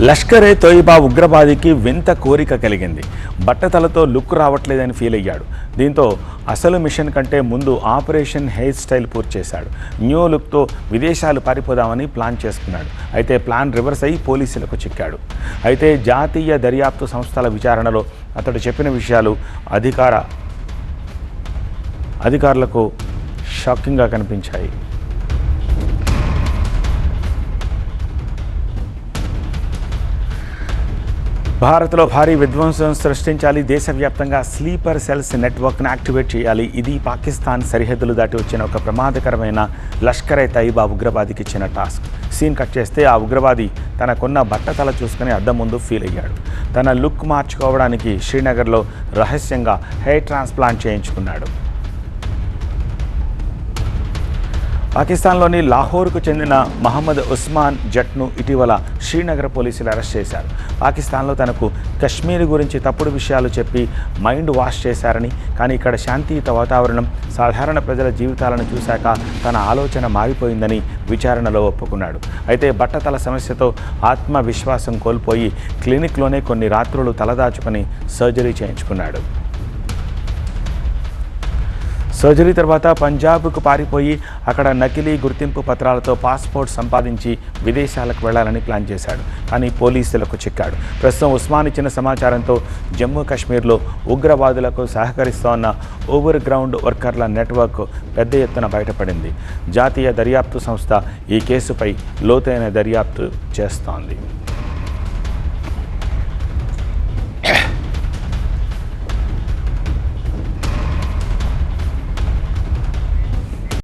లష్కర్ ఏ తోయిబా ఉగ్రవాదికి వింత కోరిక కలిగింది. బట్టతలతో లుక్ రావట్లేదని ఫీల్ అయ్యాడు. దీంతో అసలు మిషన్ కంటే ముందు ఆపరేషన్ హెయిర్ స్టైల్ పూర్తి చేశాడు. న్యూ లుక్తో విదేశాలు పారిపోదామని ప్లాన్ చేసుకున్నాడు. అయితే ప్లాన్ రివర్స్ అయ్యి పోలీసులకు చిక్కాడు. అయితే జాతీయ దర్యాప్తు సంస్థల విచారణలో అతడు చెప్పిన విషయాలు అధికారులకు షాకింగ్గా కనిపించాయి. భారత్లో భారీ విధ్వంసం సృష్టించాలి. దేశవ్యాప్తంగా స్లీపర్ సెల్స్ నెట్వర్క్ను యాక్టివేట్ చేయాలి. ఇది పాకిస్తాన్ సరిహద్దులు దాటి వచ్చిన ఒక ప్రమాదకరమైన లష్కర్ ఏ తైబా ఉగ్రవాదికి ఇచ్చిన టాస్క్. సీన్ కట్ చేస్తే ఆ ఉగ్రవాది తనకున్న బట్టతల చూసుకుని అద్దం ముందు ఫీల్ అయ్యాడు. తన లుక్ మార్చుకోవడానికి శ్రీనగర్లో రహస్యంగా హెయిర్ ట్రాన్స్ప్లాంట్ చేయించుకున్నాడు. పాకిస్తాన్లోని లాహోర్కు చెందిన మహమ్మద్ ఉస్మాన్ జట్ను ఇటీవల శ్రీనగర్ పోలీసులు అరెస్ట్ చేశారు. పాకిస్తాన్లో తనకు కశ్మీర్ గురించి తప్పుడు విషయాలు చెప్పి మైండ్ వాష్ చేశారని, కానీ ఇక్కడ శాంతియుత వాతావరణం, సాధారణ ప్రజల జీవితాలను చూశాక తన ఆలోచన మారిపోయిందని విచారణలో ఒప్పుకున్నాడు. అయితే బట్టతల సమస్యతో ఆత్మవిశ్వాసం కోల్పోయి క్లినిక్లోనే కొన్ని రాత్రులు తలదాచుకొని సర్జరీ చేయించుకున్నాడు. సర్జరీ తర్వాత పంజాబ్కు పారిపోయి అక్కడ నకిలీ గుర్తింపు పత్రాలతో పాస్పోర్ట్ సంపాదించి విదేశాలకు వెళ్లాలని ప్లాన్ చేశాడు. కానీ పోలీసులకు చిక్కాడు. ప్రస్తుతం ఉస్మాన్ ఇచ్చిన సమాచారంతో జమ్మూ కాశ్మీర్లో ఉగ్రవాదులకు సహకరిస్తోన్న ఓవర్ గ్రౌండ్ వర్కర్ల నెట్వర్క్ పెద్ద ఎత్తున బయటపడింది. జాతీయ దర్యాప్తు సంస్థ ఈ కేసుపై లోతైన దర్యాప్తు చేస్తోంది.